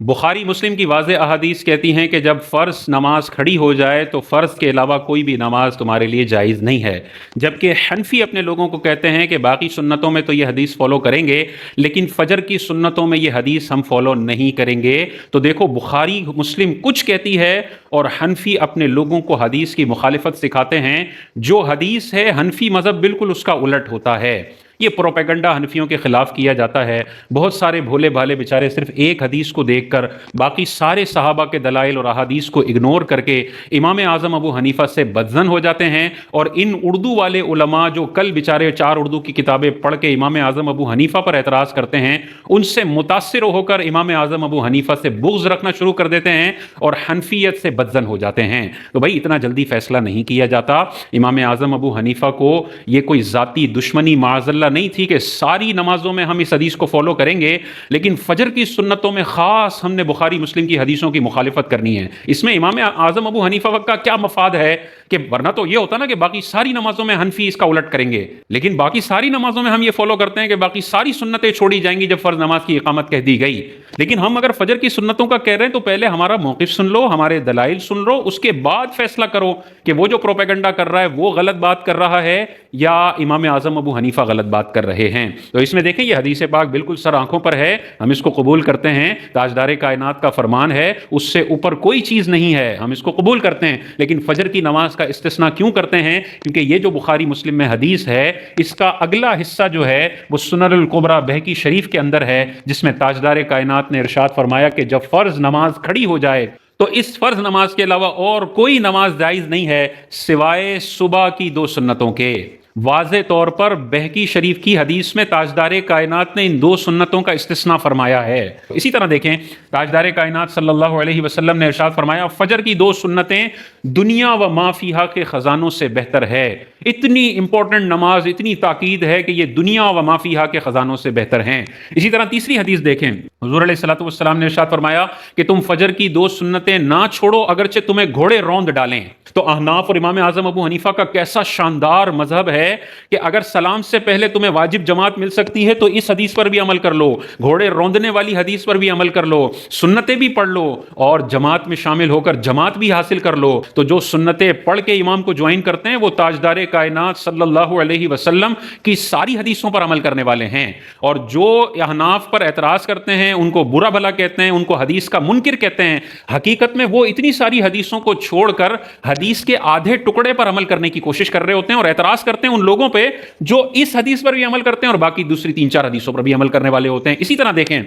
बुखारी मुस्लिम की वाज़ेह अहादीस कहती हैं कि जब फ़र्ज़ नमाज खड़ी हो जाए तो फ़र्ज़ के अलावा कोई भी नमाज तुम्हारे लिए जायज़ नहीं है। जबकि हनफी अपने लोगों को कहते हैं कि बाकी सुन्नतों में तो ये हदीस फ़ॉलो करेंगे, लेकिन फ़जर की सुन्नतों में ये हदीस हम फ़ॉलो नहीं करेंगे। तो देखो, बुखारी मुस्लिम कुछ कहती है और हनफी अपने लोगों को हदीस की मुखालिफत सिखाते हैं। जो हदीस है हनफी मज़हब बिल्कुल उसका उलट होता है। ये प्रोपेगंडा हनफियों के खिलाफ किया जाता है। बहुत सारे भोले भाले बेचारे सिर्फ एक हदीस को देखकर बाकी सारे सहाबा के दलाइल और अहादीस को इग्नोर करके इमाम आज़म अबू हनीफा से बदजन हो जाते हैं। और इन उर्दू वाले उलमा जो कल बेचारे 4 उर्दू की किताबें पढ़ के इमाम आज़म अबू हनीफा पर एतराज़ करते हैं, उनसे मुतासिर होकर इमाम आज़म अबू हनीफा से बुग़्ज़ रखना शुरू कर देते हैं और हनफियत से बदजन हो जाते हैं। तो भाई, इतना जल्दी फैसला नहीं किया जाता। इमाम आज़म अबू हनीफा को ये कोई ज़ाती दुश्मनी माज़ल्ला नहीं थी कि सारी नमाजों में हम इस हदीस को फॉलो करेंगे, लेकिन फजर की सुन्नतों में खास हमने बुखारी मुस्लिम की हदीसों की मुखालिफत करनी है। इसमें इमाम आज़म अबू हनीफा का क्या मफाद है? कि वरना तो ये होता ना कि बाकी सारी नमाजों में हनफी इसका उलट करेंगे, लेकिन बाकी सारी नमाजों में हम ये फॉलो करते हैं कि बाकी सारी सुन्नतें छोड़ी जाएंगी जब फर्ज नमाज की इकामत कह दी गई। लेकिन हम अगर फजर की सुन्नतों का कह रहे हैं तो पहले हमारा मौक़िफ़ सुन लो, हमारे दलाइल सुन लो, उसके बाद फैसला करो कि वो जो प्रोपेगेंडा कर रहा है वो गलत बात कर रहा है या इमाम आज़म अबू हनीफा गलत बात कर रहे हैं। तो इसमें देखें, ये हदीस पाक बिल्कुल सर आंखों पर है, हम इसको कबूल करते हैं। ताजदार कायनात का फरमान है, उससे ऊपर कोई चीज़ नहीं है, हम इसको कबूल करते हैं। लेकिन फजर की नमाज का इस्तिस्ना क्यों करते हैं? क्योंकि ये जो बुखारी मुस्लिम में हदीस है, इसका अगला हिस्सा जो है वो सुननुल कुबरा बहकी शरीफ के अंदर है, जिसमें ताजदार कायनात ने इरशाद फरमाया कि जब फ़र्ज नमाज खड़ी हो जाए तो इस फ़र्ज नमाज के अलावा और कोई नमाज जायज़ नहीं है सिवाय सुबह की 2 सुन्नतों के। वाज़े तौर पर बहकी शरीफ की हदीस में ताजदार कायनात ने इन 2 सुन्नतों का इस्तिस्ना फरमाया है। इसी तरह देखें, ताजदार कायनात सल्लल्लाहु अलैहि वसल्लम ने इरशाद फरमाया, फजर की 2 सुन्नतें दुनिया व माफिहा के ख़जानों से बेहतर है। इतनी इंपॉर्टेंट नमाज, इतनी ताकीद है कि ये दुनिया व माफिहा के ख़जानों से बेहतर हैं। इसी तरह तीसरी हदीस देखें, हुज़ूर अलैहिस्सलातु वस्सलाम ने इरशाद फरमाया कि तुम फजर की 2 सुन्नतें ना छोड़ो अगरचे तुम्हें घोड़े रौंद डालें। तो अहनाफ और इमाम आज़म अबू हनीफा का कैसा शानदार मजहब है कि अगर सलाम से पहले तुम्हें वाजिब जमात मिल सकती है तो इस हदीस पर भी अमल कर लो, घोड़े रौंदने वाली हदीस पर भी अमल कर लो, सुन्नतें भी पढ़ लो और जमात में शामिल होकर जमात भी हासिल कर लो। तो जो सुन्नतें पढ़ के इमाम को ज्वाइन करते हैं वो ताजदार कायनात सल्लल्लाहु अलैहि वसल्लम की सारी हदीसों पर अमल करने वाले हैं। और जो अहनाफ पर एतराज़ करते हैं, उनको बुरा भला कहते हैं, उनको हदीस का मुनकिर कहते हैं, हकीकत में वो इतनी सारी हदीसों को छोड़कर हदीस के आधे टुकड़े पर अमल करने की कोशिश कर रहे होते हैं और एतराज़ करते हैं उन लोगों पे जो इस हदीस पर भी अमल करते हैं और बाकी दूसरी 3-4 हदीसों पर भी अमल करने वाले होते हैं। इसी तरह देखें,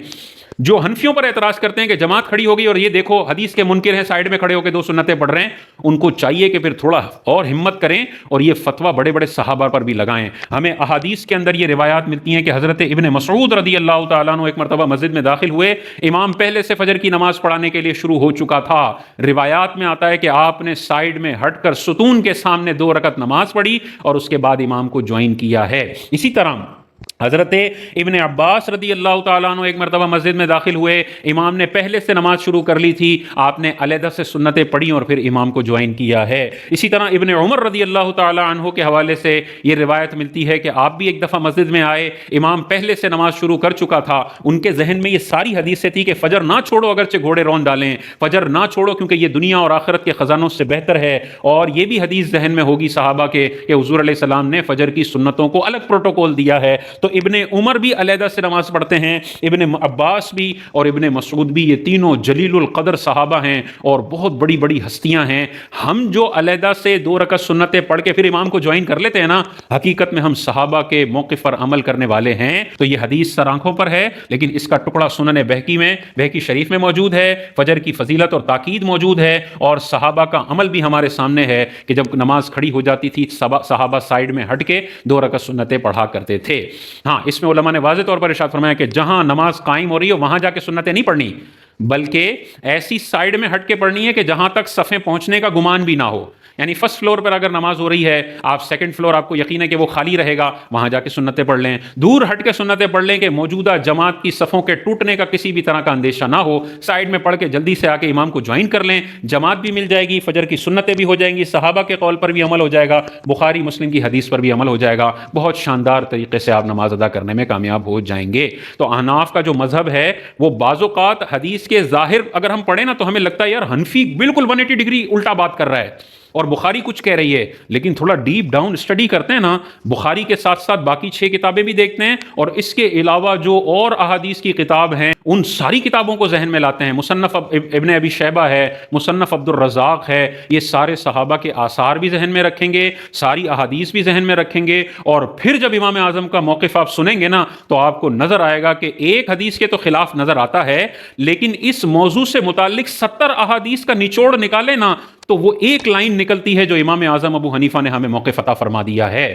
जो हनफियों पर एतराज़ करते हैं कि जमात खड़ी होगी और ये देखो हदीस के मुनकिर हैं, साइड में खड़े होकर 2 सुन्नतें पढ़ रहे हैं, उनको चाहिए कि फिर थोड़ा और हिम्मत करें और ये फतवा बड़े बड़े सहाबा पर भी लगाएं। हमें अहादीस के अंदर ये रिवायात मिलती हैं कि हज़रत इब्ने मसऊद रदी अल्लाह तआला अन्हु एक मरतबा मस्जिद में दाखिल हुए, इमाम पहले से फजर की नमाज पढ़ाने के लिए शुरू हो चुका था। रिवायात में आता है कि आपने साइड में हटकर सुतून के सामने 2 रकत नमाज पढ़ी और उसके बाद इमाम को ज्वाइन किया है। इसी तरह हज़रत इब्ने अब्बास रदी अल्लाह तआला अन्हु एक मरतबा मस्जिद में दाखिल हुए, इमाम ने पहले से नमाज शुरू कर ली थी, आपने अलहदा से सुन्नतें पढ़ी और फिर इमाम को ज्वाइन किया है। इसी तरह इब्ने उमर रदी अल्लाह तआला अन्हु के हवाले से ये रिवायत मिलती है कि आप भी एक दफ़ा मस्जिद में आए, इमाम पहले से नमाज शुरू कर चुका था, उनके जहन में ये सारी हदीसें थी कि फ़जर ना छोड़ो अगरचे घोड़े रौंद डालें, फ़जर ना छोड़ो क्योंकि ये दुनिया और आखिरत के ख़जानों से बेहतर है। और ये भी हदीस जहन में होगी सहाबा के कि हुज़ूर अलैहिस्सलाम ने फ़जर की सुन्नतों को अलग प्रोटोकॉल दिया है। तो इब्ने उमर भी अलहदा से नमाज पढ़ते हैं, इब्ने अब्बास भी और इब्ने मसूद भी, ये तीनों जलीलुल क़द्र सहाबा हैं और बहुत बड़ी बड़ी हस्तियां हैं। हम जो अलहदा से 2 रकत सुन्नतें पढ़ के फिर इमाम को ज्वाइन कर लेते हैं ना, हकीकत में हम सहाबा के मौक़िफ़ पर अमल करने वाले हैं। तो ये हदीस सर आंखों पर है, लेकिन इसका टुकड़ा सुनन बहकी में, बहकी शरीफ में मौजूद है। फजर की फजीलत और ताकीद मौजूद है और सहाबा का अमल भी हमारे सामने है कि जब नमाज खड़ी हो जाती थी सहाबा साइड में हट के 2 रकत सुन्नतें पढ़ा करते थे। हाँ, इसमें उलमा ने वाज़े तौर पर इरशाद फरमाया कि जहां नमाज कायम हो रही हो वहां जाके सुन्नतें नहीं पढ़नी, बल्कि ऐसी साइड में हट के पढ़नी है कि जहां तक सफ़ें पहुंचने का गुमान भी ना हो। यानी फर्स्ट फ्लोर पर अगर नमाज हो रही है, आप सेकंड फ्लोर आपको यकीन है कि वो खाली रहेगा, वहां जाके सुन्नतें पढ़ लें। दूर हट के सुन्नतें पढ़ लें कि मौजूदा जमात की सफ़ों के टूटने का किसी भी तरह का अंदेशा ना हो। साइड में पढ़ के जल्दी से आके इमाम को ज्वाइन कर लें, जमात भी मिल जाएगी, फजर की सुन्नतें भी हो जाएंगी, सहाबा के कौल पर भी अमल हो जाएगा, बुखारी मुस्लिम की हदीस पर भी अमल हो जाएगा। बहुत शानदार तरीके से आप नमाज अदा करने में कामयाब हो जाएंगे। तो अहनाफ का जो मजहब है वो बाज़ औक़ात हदीस حدیث کے ظاہر اگر ہم پڑھیں نا تو ہمیں لگتا ہے یار حنفی بالکل 180 ڈگری الٹا بات کر رہا ہے اور بخاری کچھ کہہ رہی ہے، لیکن تھوڑا ڈیپ ڈاؤن اسٹڈی کرتے ہیں نا، بخاری کے ساتھ ساتھ باقی 6 کتابیں بھی دیکھتے ہیں اور اس کے علاوہ جو اور احادیث کی کتاب ہیں ان ساری کتابوں کو ذہن میں لاتے ہیں. مصنف ابن ابی شیبہ ہے، مصنف عبد الرزاق ہے، یہ سارے صحابہ کے آثار بھی ذہن میں رکھیں گے، ساری احادیث بھی ذہن میں رکھیں گے، اور پھر جب امام اعظم کا موقف آپ سنیں گے نا تو آپ کو نظر آئے گا کہ ایک حدیث کے تو خلاف نظر آتا ہے، لیکن اس موضوع سے متعلق 70 احادیث کا نچوڑ نکالے نا تو وہ ایک لائن نکلتی ہے جو امام اعظم ابو حنیفہ نے ہمیں موقف عطا فرما دیا ہے.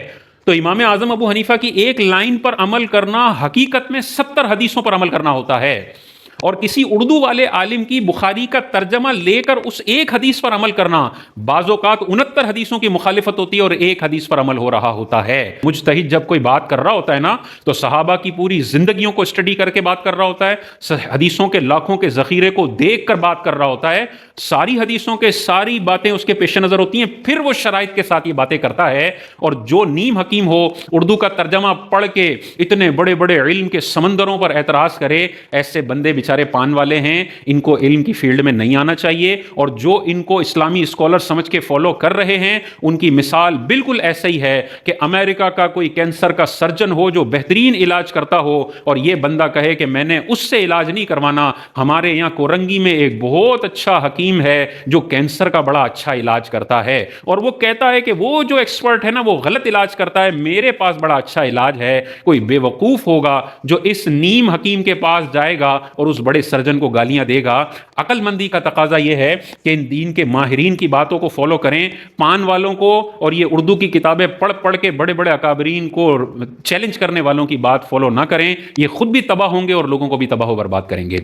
تو امام اعظم ابو حنیفہ کی ایک لائن پر عمل کرنا حقیقت میں 70 حدیثوں پر عمل کرنا ہوتا ہے، اور کسی اردو والے عالم کی بخاری کا ترجمہ لے کر اس ایک حدیث پر عمل کرنا، بعض اوقات 69 حدیثوں کی مخالفت ہوتی ہے اور ایک حدیث پر عمل ہو رہا ہوتا ہے. مجتہد جب کوئی بات کر رہا ہوتا ہے نا تو صحابہ کی پوری زندگیوں کو اسٹڈی کر کے بات کر رہا ہوتا ہے، حدیثوں کے لاکھوں کے ذخیرے کو دیکھ کر بات کر رہا ہوتا ہے، ساری حدیثوں کے ساری باتیں اس کے پیش نظر ہوتی ہیں، پھر وہ شرائط کے ساتھ یہ باتیں کرتا ہے. اور جو نیم حکیم ہو اردو کا ترجمہ پڑھ کے اتنے بڑے بڑے علم کے سمندروں پر اعتراض کرے، ایسے بندے بیچارے پان والے ہیں، ان کو علم کی فیلڈ میں نہیں آنا چاہیے. اور جو ان کو اسلامی اسکالر سمجھ کے فالو کر رہے ہیں ان کی مثال بالکل ایسا ہی ہے کہ امریکہ کا کوئی کینسر کا سرجن ہو جو بہترین علاج کرتا ہو اور یہ بندہ کہے کہ میں نے اس سے علاج نہیں کروانا، ہمارے یہاں کورنگی میں ایک بہت اچھا حکیم ہے جو کینسر کا بڑا اچھا علاج کرتا ہے، اور وہ کہتا ہے کہ وہ جو ایکسپرٹ ہے نا وہ غلط علاج کرتا ہے، میرے پاس بڑا اچھا علاج ہے. کوئی بے وقوف ہوگا جو اس نیم حکیم کے پاس جائے گا اور اس بڑے سرجن کو گالیاں دے گا. عقل مندی کا تقاضا یہ ہے کہ ان دین کے ماہرین کی باتوں کو فالو کریں، پان والوں کو اور یہ اردو کی کتابیں پڑھ پڑھ کے بڑے بڑے اکابرین کو چیلنج کرنے والوں کی بات فالو نہ کریں، یہ خود بھی تباہ ہوں گے اور لوگوں کو بھی تباہ و برباد کریں گے.